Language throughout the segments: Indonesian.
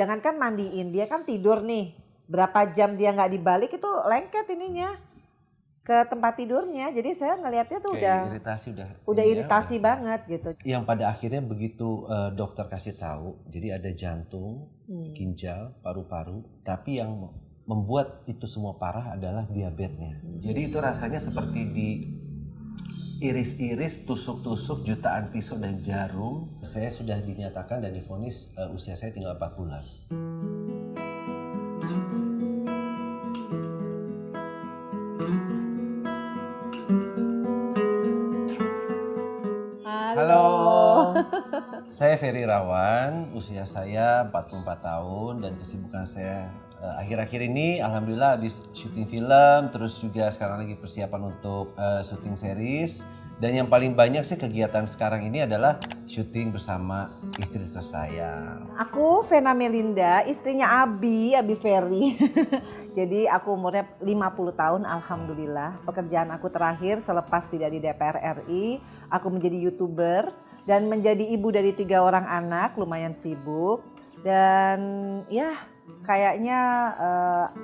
jangankan mandiin, dia kan tidur nih. Berapa jam dia nggak dibalik itu lengket ininya ke tempat tidurnya. Jadi saya ngelihatnya tuh udah iritasi banget gitu. Yang pada akhirnya begitu dokter kasih tahu, jadi ada jantung, ginjal, paru-paru, tapi yang membuat itu semua parah adalah diabetesnya. Jadi itu rasanya seperti di iris-iris, tusuk-tusuk jutaan pisau dan jarum. Saya sudah dinyatakan dan divonis usia saya tinggal 4 bulan. Halo. Saya Ferry Irawan, usia saya 44 tahun dan kesibukan saya akhir-akhir ini alhamdulillah habis syuting film, terus juga sekarang lagi persiapan untuk syuting series. Dan yang paling banyak sih kegiatan sekarang ini adalah syuting bersama istri saya. Aku Vena Melinda, istrinya Abi Ferry. Jadi aku umurnya 50 tahun alhamdulillah. Pekerjaan aku terakhir selepas tidak di DPR RI, aku menjadi YouTuber dan menjadi ibu dari 3 orang anak, lumayan sibuk. Dan ya kayaknya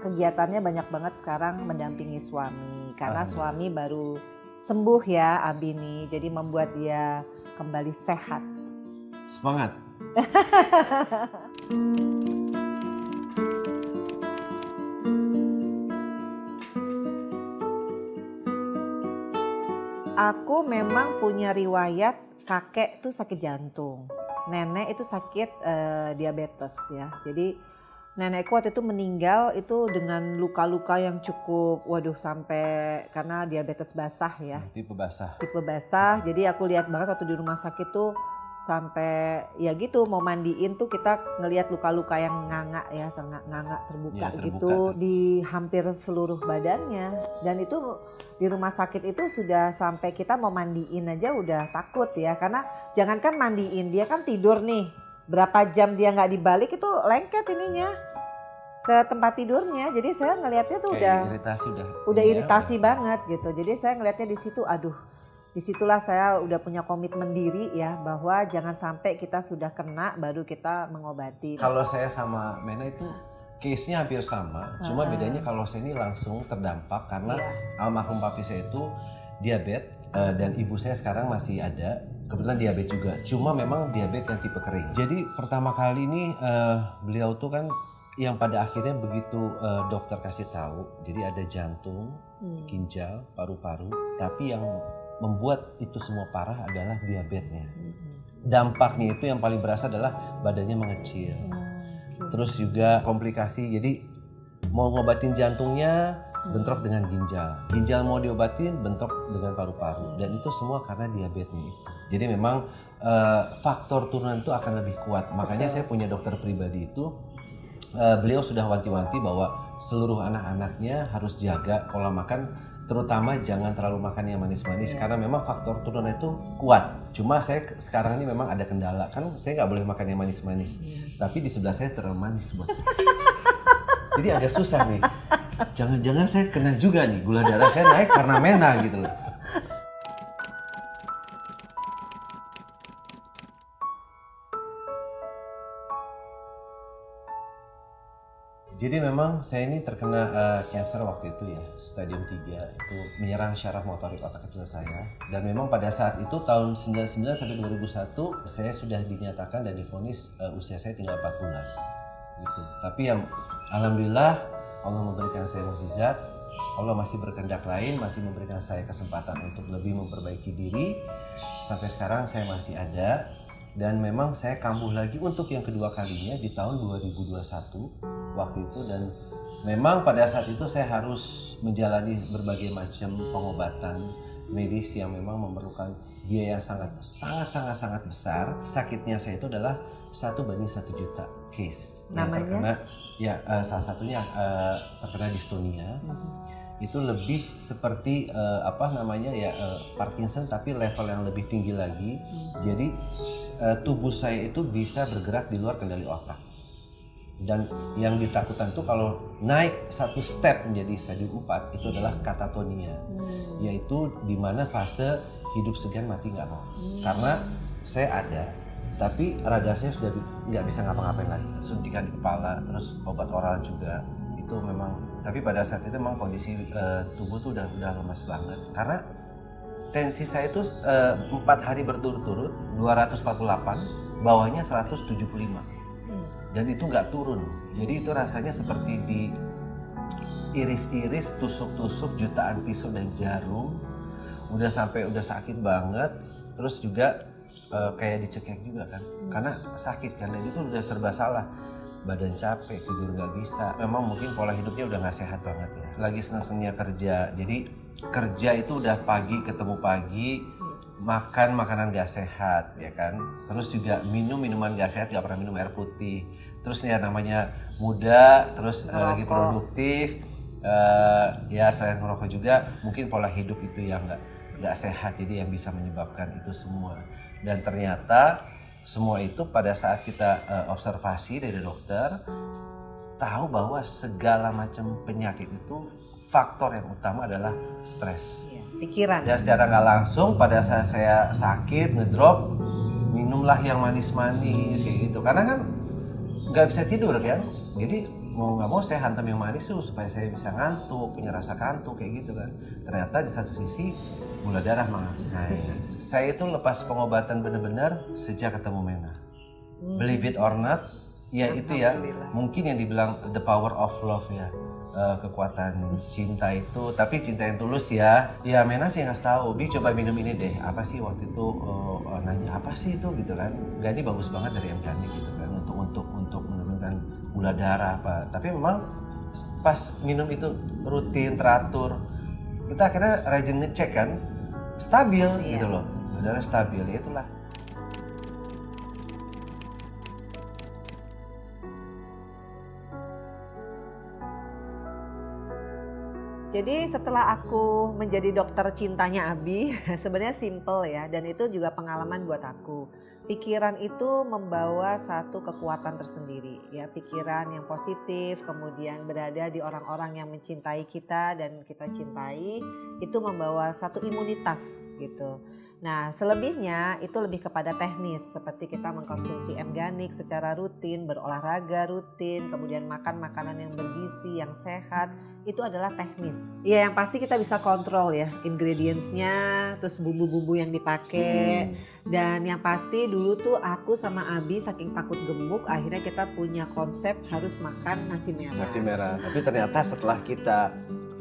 kegiatannya banyak banget sekarang mendampingi suami. Karena suami baru sembuh ya Abi nih, jadi membuat dia kembali sehat. Semangat! Aku memang punya riwayat kakek tuh sakit jantung, nenek itu sakit diabetes ya. Jadi nenekku waktu itu meninggal itu dengan luka-luka yang cukup, sampai karena diabetes basah ya. Tipe basah. Tipe basah, jadi aku lihat banget waktu di rumah sakit tuh sampai ya gitu mau mandiin tuh kita ngelihat luka-luka yang nganga ya, terbuka gitu di hampir seluruh badannya. Dan itu di rumah sakit itu sudah sampai kita mau mandiin aja udah takut ya, karena jangankan mandiin, dia kan tidur nih. Berapa jam dia nggak dibalik itu lengket ininya ke tempat tidurnya. Jadi saya ngelihatnya tuh udah iritasi banget gitu. Jadi saya ngelihatnya di situ, disitulah saya udah punya komitmen diri ya, bahwa jangan sampai kita sudah kena baru kita mengobati. Kalau saya sama Mena itu case-nya hampir sama, cuma bedanya kalau saya ini langsung terdampak karena almarhum papi saya itu diabetes dan ibu saya sekarang masih ada. Kebetulan diabetes juga, cuma memang diabetes yang tipe kering. Jadi pertama kali ini beliau tuh kan yang pada akhirnya begitu dokter kasih tahu, jadi ada jantung, ginjal, paru-paru, tapi yang membuat itu semua parah adalah diabetesnya. Dampaknya itu yang paling berasa adalah badannya mengecil. Terus juga komplikasi, jadi mau ngobatin jantungnya bentrok dengan ginjal mau diobatin bentrok dengan paru-paru, dan itu semua karena diabetesnya itu. Jadi memang faktor turunan itu akan lebih kuat. Makanya saya punya dokter pribadi itu, beliau sudah wanti-wanti bahwa seluruh anak-anaknya harus jaga pola makan, terutama jangan terlalu makan yang manis-manis karena memang faktor turunan itu kuat. Cuma saya sekarang ini memang ada kendala, kan saya nggak boleh makan yang manis-manis, tapi di sebelah saya terlalu manis buat saya. Jadi agak susah nih. Jangan-jangan saya kena juga nih, gula darah saya naik karena Mena gitu loh. Jadi memang saya ini terkena cancer waktu itu ya, stadium 3, itu menyerang syaraf motorik otak kecil saya. Dan memang pada saat itu tahun 99 sampai 2001 saya sudah dinyatakan dan divonis usia saya tinggal 4 bulan. Gitu. Tapi yang alhamdulillah Allah memberikan saya mukjizat, Allah masih berkehendak lain, masih memberikan saya kesempatan untuk lebih memperbaiki diri. Sampai sekarang saya masih ada, dan memang saya kambuh lagi untuk yang kedua kalinya di tahun 2021 waktu itu. Dan memang pada saat itu saya harus menjalani berbagai macam pengobatan medis yang memang memerlukan biaya yang sangat besar. Sakitnya saya itu adalah 1/1 juta case. Namanya? Salah satunya terkena dystonia. Itu lebih seperti Parkinson tapi level yang lebih tinggi lagi. Jadi tubuh saya itu bisa bergerak di luar kendali otak. Dan yang ditakutkan tuh kalau naik satu step menjadi stadium 4 itu adalah katatonia, yaitu di mana fase hidup segan mati nggak mau. Karena saya ada tapi raga saya sudah nggak bisa ngapa-ngapain lagi. Suntikan di kepala, terus obat oral juga itu memang. Tapi pada saat itu memang kondisi tubuh tuh udah lemas banget karena tensi saya itu 4 hari berturut-turut 248, bawahnya 175 dan itu nggak turun. Jadi itu rasanya seperti di iris-iris, tusuk-tusuk jutaan pisau dan jarum. Udah sakit banget. Terus juga kayak dicekek juga kan, karena sakit kan, dan itu udah serba salah. Badan capek, tidur nggak bisa. Memang mungkin pola hidupnya udah nggak sehat banget ya. Lagi senang-senangnya kerja, jadi kerja itu udah pagi ketemu pagi, makan makanan nggak sehat ya kan. Terus juga minum minuman nggak sehat, nggak pernah minum air putih. Terus ya namanya muda, terus lagi produktif. Ya selain merokok juga mungkin pola hidup itu yang nggak sehat, jadi yang bisa menyebabkan itu semua. Dan ternyata semua itu pada saat kita observasi dari dokter tahu bahwa segala macam penyakit itu faktor yang utama adalah stres. Pikiran. Dan secara nggak langsung pada saat saya sakit ngedrop, minumlah yang manis-manis kayak gitu, karena kan nggak bisa tidur kan, jadi mau nggak mau saya hantam yang manis tuh supaya saya bisa ngantuk, punya rasa kantuk kayak gitu kan. Ternyata di satu sisi gula darah naik. Saya itu lepas pengobatan benar-benar sejak ketemu Mena. Believe it or not, ya itu ya mungkin yang dibilang the power of love ya, kekuatan cinta itu. Tapi cinta yang tulus ya. Ya Mena sih ngasih tahu, Bi coba minum ini deh. Apa sih waktu itu nanya apa sih itu gitu kan? Gak, ini bagus banget dari Organik gitu kan untuk menurunkan gula darah apa. Tapi memang pas minum itu rutin teratur, kita akhirnya rajin ngecek kan, stabil gitu loh, darah stabil, ya itulah. Jadi setelah aku menjadi dokter cintanya Abi, sebenarnya simple ya, dan itu juga pengalaman buat aku. Pikiran itu membawa satu kekuatan tersendiri ya, pikiran yang positif, kemudian berada di orang-orang yang mencintai kita dan kita cintai, itu membawa satu imunitas gitu. Nah selebihnya itu lebih kepada teknis, seperti kita mengkonsumsi Organik secara rutin, berolahraga rutin, kemudian makan makanan yang bergizi, yang sehat, itu adalah teknis. Ya yang pasti kita bisa kontrol ya ingredientsnya, terus bumbu-bumbu yang dipakai. Dan yang pasti dulu tuh aku sama Abi saking takut gemuk, akhirnya kita punya konsep harus makan nasi merah. Nasi merah, tapi ternyata setelah kita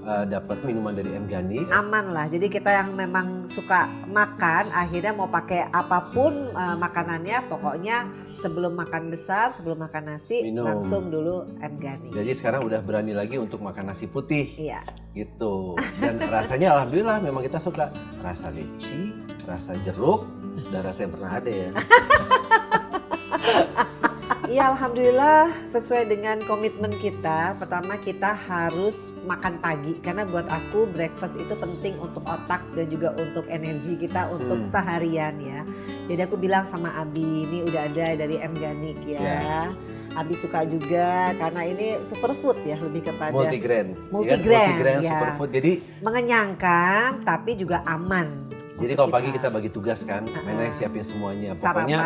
dapat minuman dari Organik, aman lah. Jadi kita yang memang suka makan, akhirnya mau pakai apapun makanannya, pokoknya sebelum makan besar, sebelum makan nasi, minum langsung dulu Organik. Jadi sekarang udah berani lagi untuk makan nasi putih. Iya. Gitu. Dan rasanya alhamdulillah memang kita suka. Rasa leci, rasa jeruk, dan rasa yang pernah ada ya. Iya alhamdulillah sesuai dengan komitmen kita. Pertama kita harus makan pagi, karena buat aku breakfast itu penting untuk otak dan juga untuk energi kita untuk seharian ya. Jadi aku bilang sama Abi, ini udah ada dari Organik ya. Abi suka juga karena ini superfood ya, lebih kepada multigrain ya, superfood, jadi mengenyangkan tapi juga aman. Jadi kalau pagi kita bagi tugas kan, Mena yang siapin semuanya. Pokoknya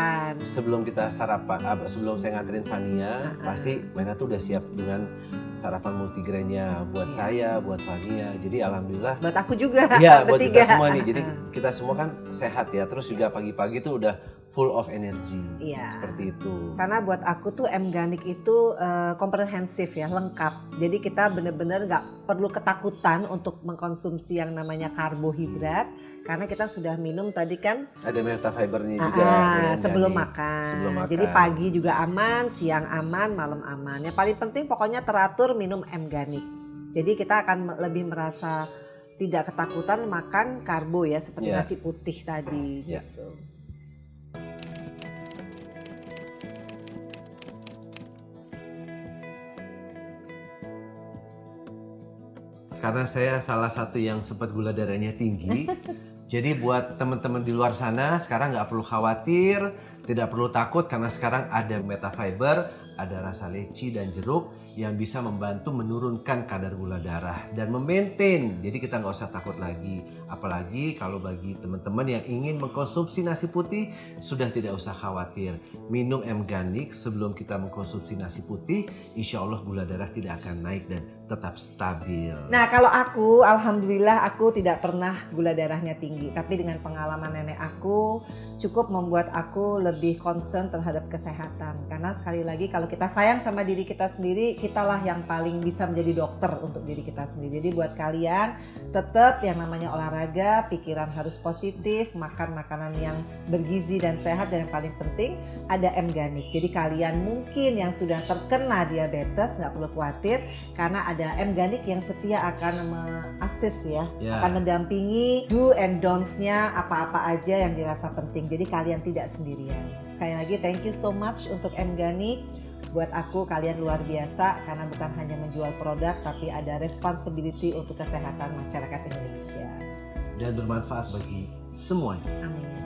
sebelum kita sarapan, sebelum saya nganterin Fania, pasti Mena tuh udah siap dengan sarapan multigrainnya buat saya, buat Fania. Jadi alhamdulillah. Buat aku juga. Iya, buat kita semua nih. Jadi kita semua kan sehat ya. Terus juga pagi-pagi tuh udah full of energy. Iya. Seperti itu. Karena buat aku tuh Organik itu komprehensif ya, lengkap. Jadi kita benar-benar nggak perlu ketakutan untuk mengkonsumsi yang namanya karbohidrat. Karena kita sudah minum tadi kan. Ada metafibernya juga. Sebelum makan. Jadi pagi juga aman, siang aman, malam aman. Yang paling penting pokoknya teratur minum Organik. Jadi kita akan lebih merasa tidak ketakutan makan karbo ya, seperti nasi putih tadi gitu. Karena saya salah satu yang sempat gula darahnya tinggi. Jadi buat teman-teman di luar sana sekarang nggak perlu khawatir, tidak perlu takut karena sekarang ada metafiber, ada rasa leci dan jeruk yang bisa membantu menurunkan kadar gula darah dan memaintain. Jadi kita nggak usah takut lagi. Apalagi kalau bagi teman-teman yang ingin mengkonsumsi nasi putih, sudah tidak usah khawatir. Minum M-Ganik sebelum kita mengkonsumsi nasi putih, insya Allah gula darah tidak akan naik dan tetap stabil. Nah kalau aku, alhamdulillah aku tidak pernah gula darahnya tinggi. Tapi dengan pengalaman nenek aku cukup membuat aku lebih concern terhadap kesehatan. Karena sekali lagi kalau kita sayang sama diri kita sendiri, kitalah yang paling bisa menjadi dokter untuk diri kita sendiri. Jadi buat kalian tetap yang namanya olahraga, pikiran harus positif, makan makanan yang bergizi dan sehat, dan yang paling penting ada M-Ganik. Jadi kalian mungkin yang sudah terkena diabetes nggak perlu khawatir, karena ada M-Ganik yang setia akan me-assist ya, akan mendampingi do and don'ts-nya apa-apa aja yang dirasa penting. Jadi kalian tidak sendirian. Sekali lagi thank you so much untuk M-Ganik. Buat aku kalian luar biasa karena bukan hanya menjual produk tapi ada responsibility untuk kesehatan masyarakat Indonesia. Dan bermanfaat bagi semuanya. Amin.